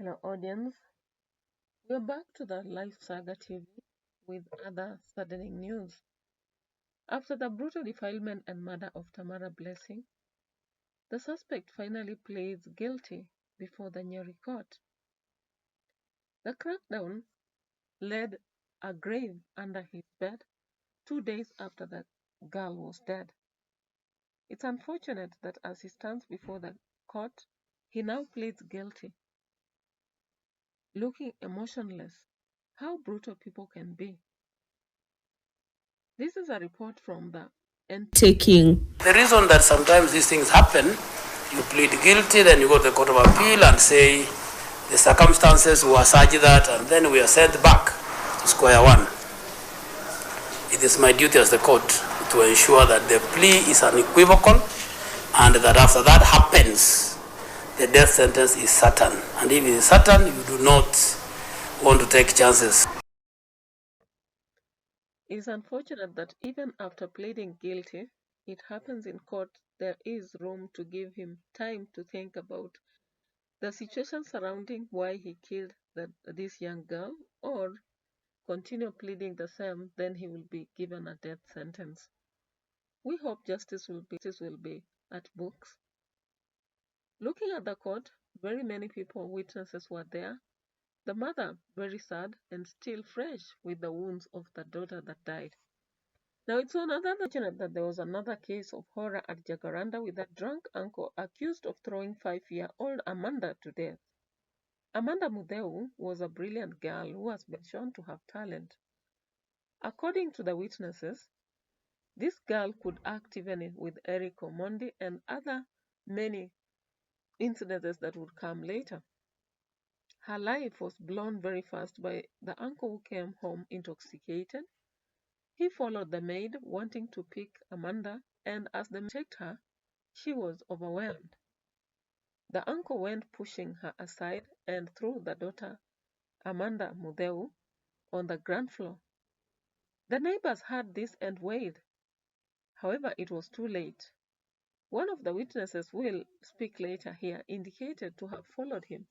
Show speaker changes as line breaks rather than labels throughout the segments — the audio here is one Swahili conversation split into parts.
Hello, audience. We're back to the Life Saga TV with other saddening news. After the brutal defilement and murder of Tamara Blessing, the suspect finally pleads guilty before the Nyeri court. The crackdown led a grave under his bed 2 days after the girl was dead. It's unfortunate that as he stands before the court, he now pleads guilty, looking emotionless. How brutal people can be. This is a report from the
taking. The reason that sometimes these things happen, you plead guilty, then you go to the Court of Appeal and say the circumstances were such that, and then we are sent back to square one. It is my duty as the court to ensure that the plea is unequivocal and that after that happens, the death sentence is certain. And if it is certain, you do not want to take chances.
It is unfortunate that even after pleading guilty, it happens in court, there is room to give him time to think about the situation surrounding why he killed this young girl, or continue pleading the same, then he will be given a death sentence. We hope justice will be at books. Looking at the court, very many people, witnesses were there. The mother, very sad and still fresh with the wounds of the daughter that died. Now, it's unfortunate that there was another case of horror at Jacaranda with a drunk uncle accused of throwing 5-year-old Amanda to death. Amanda Mudeu was a brilliant girl who has been shown to have talent. According to the witnesses, this girl could act even with Eric Omondi and other many incidences that would come later. Her life was blown very fast by the uncle who came home intoxicated. He followed the maid wanting to pick Amanda, and as the maid checked her, she was overwhelmed. The uncle went pushing her aside and threw the daughter, Amanda Mudeu, on the ground floor. The neighbors heard this and wailed. However, it was too late. One of the witnesses, who will speak later here, indicated to have followed him,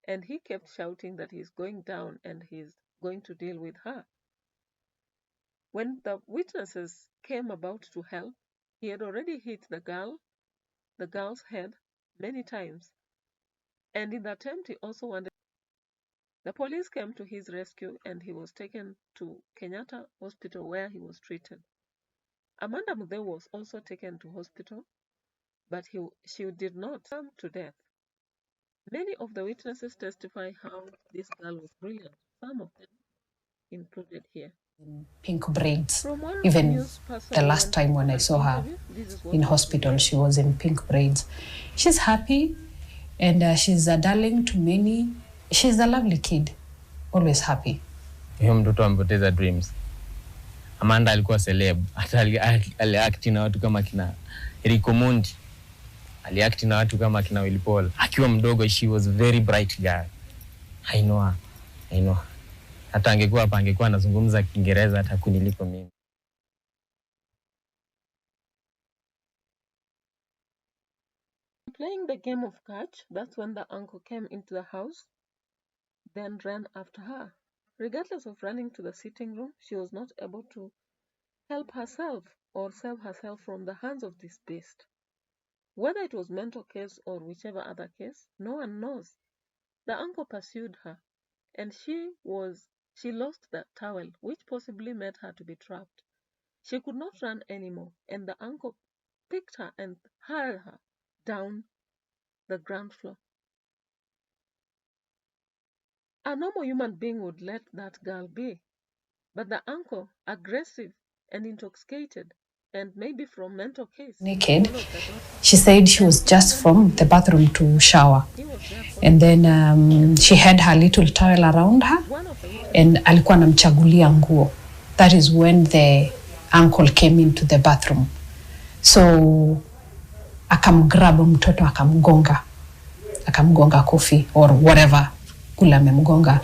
and he kept shouting that he's going down and he's going to deal with her. When the witnesses came about to help, he had already hit the girl's head many times, and in the attempt he also wanted. The police came to his rescue and he was taken to Kenyatta Hospital where he was treated. Amanda Mudeu was also taken to hospital, but she did not come to death. Many of the witnesses testify how this girl was brilliant. Some of them included here.
Pink braids. Even the last time when I saw her in hospital, she was in pink braids. She's happy and she's a darling to many. She's a lovely kid, always happy.
Huyo mtoto ampoteza dreams. Amanda alikuwa celeb. Aliact na watu kama kina Eric Omondi. Aliact na watu kama kina Willy Paul. Akiwa mdogo, she was very bright girl. I know. Hata angekuwa hapa angekuwa anazungumza Kiingereza hata kuniliko mimi.
Playing the game of catch, that's when the uncle came into the house, then ran after her. Regardless of running to the sitting room, she was not able to help herself or save herself from the hands of this beast. Whether it was mental case or whichever other case, no one knows. The uncle pursued her, and she lost that towel, which possibly made her to be trapped. She could not run anymore, and the uncle picked her and hurled her down the ground floor. A normal human being would let that girl be, but the uncle, aggressive and intoxicated, and maybe from mental case.
Naked. She said she was just from the bathroom to shower. And then she had her little towel around her and alikuwa anamchagulia nguo. That is when the uncle came into the bathroom. So akamgrab mtoto akamgonga kofi or whatever kula amemgonga.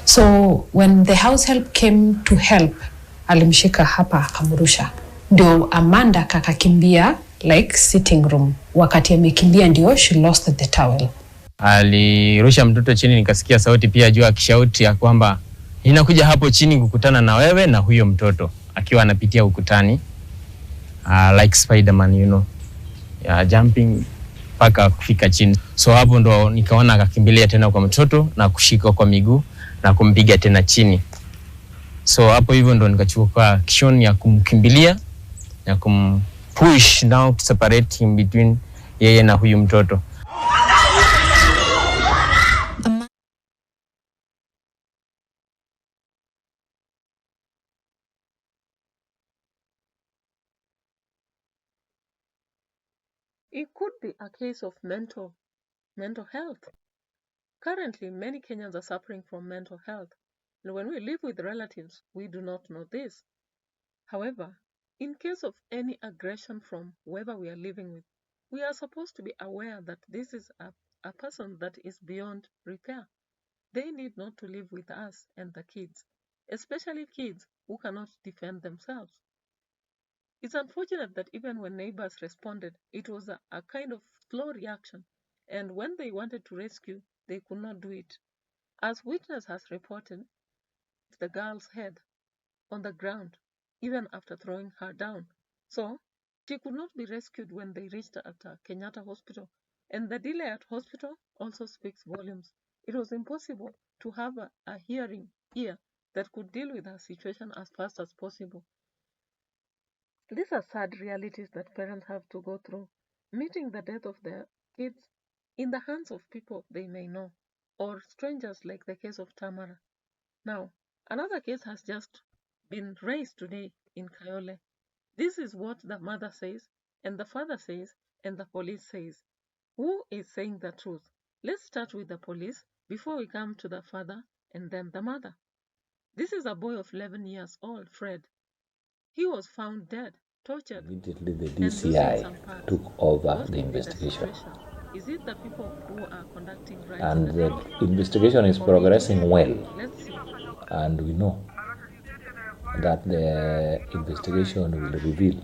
So when the house help came to help, alimshika hapa akamrusha. Ndio Amanda kakakimbia like sitting room. Wakati amekimbia ndio she lost the towel.
Alirusha mtoto chini, nikasikia sauti pia juu akishauti ya kwamba ninakuja hapo chini kukutana na wewe na huyo mtoto, akiwa anapitia ukutani like Spider-Man, you know, jumping paka kufika chini. So hapo ndo nikaona akakimbilia tena kwa mtoto na kushika kwa miguu na kumpiga tena chini. So hapo hivyo ndo nikachukua action ya kumkimbilia na kumpush now to separate him between yeye na huyu mtoto.
It could be a case of mental health. Currently, many Kenyans are suffering from mental health, and when we live with relatives, we do not know this. However, in case of any aggression from whoever we are living with, we are supposed to be aware that this is a person that is beyond repair. They need not to live with us and the kids, especially kids who cannot defend themselves. It's unfortunate that even when neighbors responded, it was a kind of slow reaction, and when they wanted to rescue, they could not do it. As witness has reported, the girl's head on the ground, even after throwing her down. So she could not be rescued when they reached at Kenyatta Hospital. And the delay at hospital also speaks volumes. It was impossible to have a hearing here that could deal with her situation as fast as possible. These are sad realities that parents have to go through, meeting the death of their kids in the hands of people they may know, or strangers like the case of Tamara. Now, another case has just been raised today in Kayole. This is what the mother says, and the father says, and the police says. Who is saying the truth? Let's start with the police before we come to the father and then the mother. This is a boy of 11 years old, Fred. He was found dead, tortured,
Immediately the
and losing
DCI
some parts.
took over
What
the
could be the
investigation,
situation? Is it the people who are conducting right
and
the
the
death?
investigation is
Or it is?
progressing well,
Let's see.
and we know that the investigation will reveal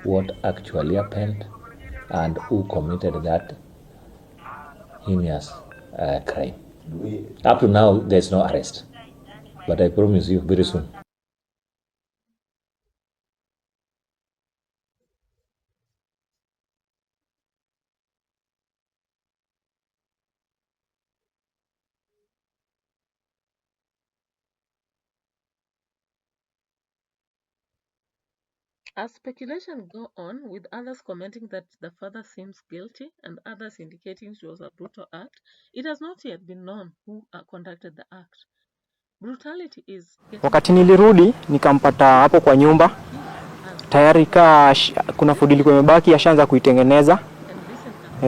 what actually happened and who committed that heinous crime. Up to now, there's no arrest, but I promise you very soon.
As speculation go on, with others commenting that the father seems guilty and others indicating it was a brutal act, it has not yet been known who conducted the act. Brutality is getting
Wakati nilirudi nikampata hapo kwa nyumba tayari kuna food ilikuwa imebaki, ashaanza kuitengeneza.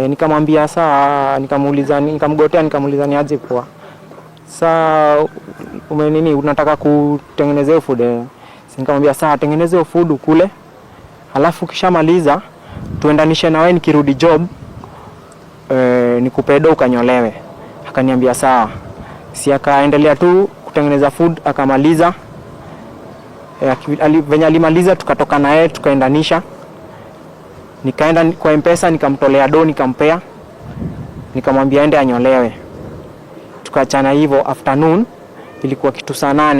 Nikamwambia saa, nikamuuliza, nikamgotea, nikamuuliza ni aje kwa saa nini unataka kutengenezea food? Nikamwambia saa tengenezea food kule, halafu kishamaliza tuendanishe na wewe nikirudi job nikupe do ukanyolewe. Akaniambia sawa. Si akaendelea tu kutengeneza food akamaliza. Venye alimaliza tukatoka na yeye tukaendanisha. Nikaenda kwa M-Pesa nikamtolea do nikampea. Nikamwambia aende anyolewe. Tukaachana hivyo. Afternoon ilikuwa kitu saa 8.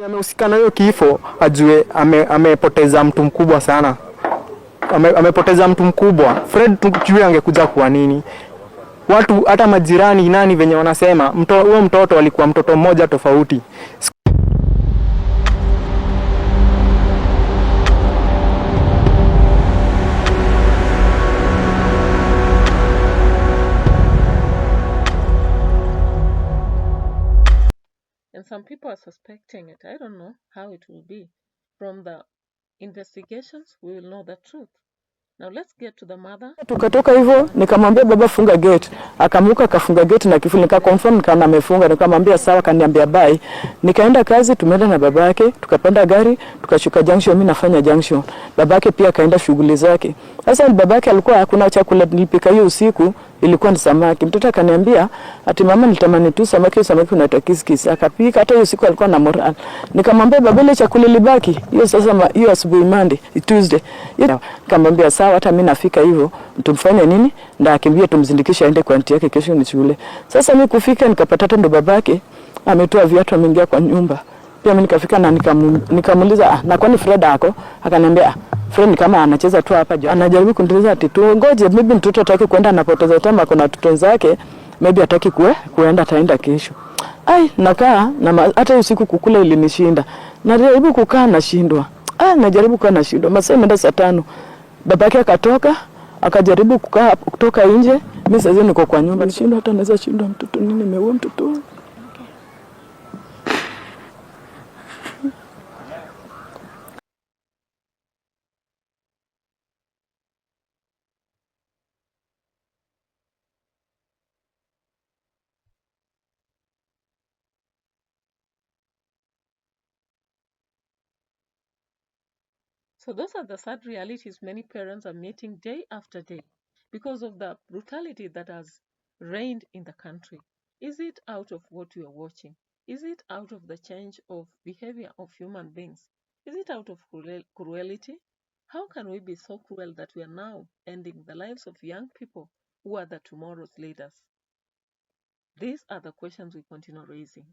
Amehusika na hiyo kifo ajue amepoteza mtu mkubwa sana. Amepoteza mtu mkubwa. Fred tujue angekuja kwa nini? Watu hata majirani nani venye wanasema huyo mtoto alikuwa mtoto mmoja tofauti.
And some people are suspecting it. I don't know how it will be. From the investigations, we will know the truth. Now let's get to the mother.
Tukatoka hivyo nikamwambia baba funga gate. Akamuka akafunga gate na kifuli, nika confirm kana amefunga, nikamwambia sawa, kaniambia bye. Nikaenda kazi, tumeenda na baba yake, tukapanda gari, tukashuka junction, mimi nafanya junction. Baba yake pia kaenda shughuli zake. Sasa baba yake alikuwa hakuna chakula, nilipika hiyo usiku, ilikuwa ni samaki. Mtoto akaniambia ati mama, nitamani tu samaki, samaki unaitwa kiskis. Akapika, hata hiyo siku alikuwa na moral. Nikamwambia baba, ile chakula ilibaki hiyo sasa, hiyo asubuhi Monday, Tuesday. Nikamwambia sawa, hata mimi nafika hivyo, tumfanye nini? Ndio akimbie tumzindikishe aende kwa aunti yake, kesho ni shule. Sasa mimi kufika nikapata tendo babake ametoa viatu, ameingia kwa nyumba. Pia mimi nikafika na nikamuuliza na kwani Fred ako? Akaniambia Fred kama anacheza tu hapa, anajaribu kuniuliza ati tuongoje, maybe mtoto ataki kwenda, anapoteza time, kuna watoto zake, maybe hataki kuenda, ataenda kesho. Ai, nakaa na hata usiku kukula ilinishinda. Najaribu kukaa nashindwa. Najaribu kukaa nashindwa. Masaa imeenda saa 5. Babake akatoka, akajaribu kutoka nje. Mimi sasa niko kwa nyumba, nishindwa, hata naweza shindwa mtoto nini, nimeua mtoto.
So those are the sad realities many parents are meeting day after day because of the brutality that has reigned in the country. Is it out of what we are watching? Is it out of the change of behavior of human beings? Is it out of cruelty? How can we be so cruel that we are now ending the lives of young people who are the tomorrow's leaders? These are the questions we continue raising.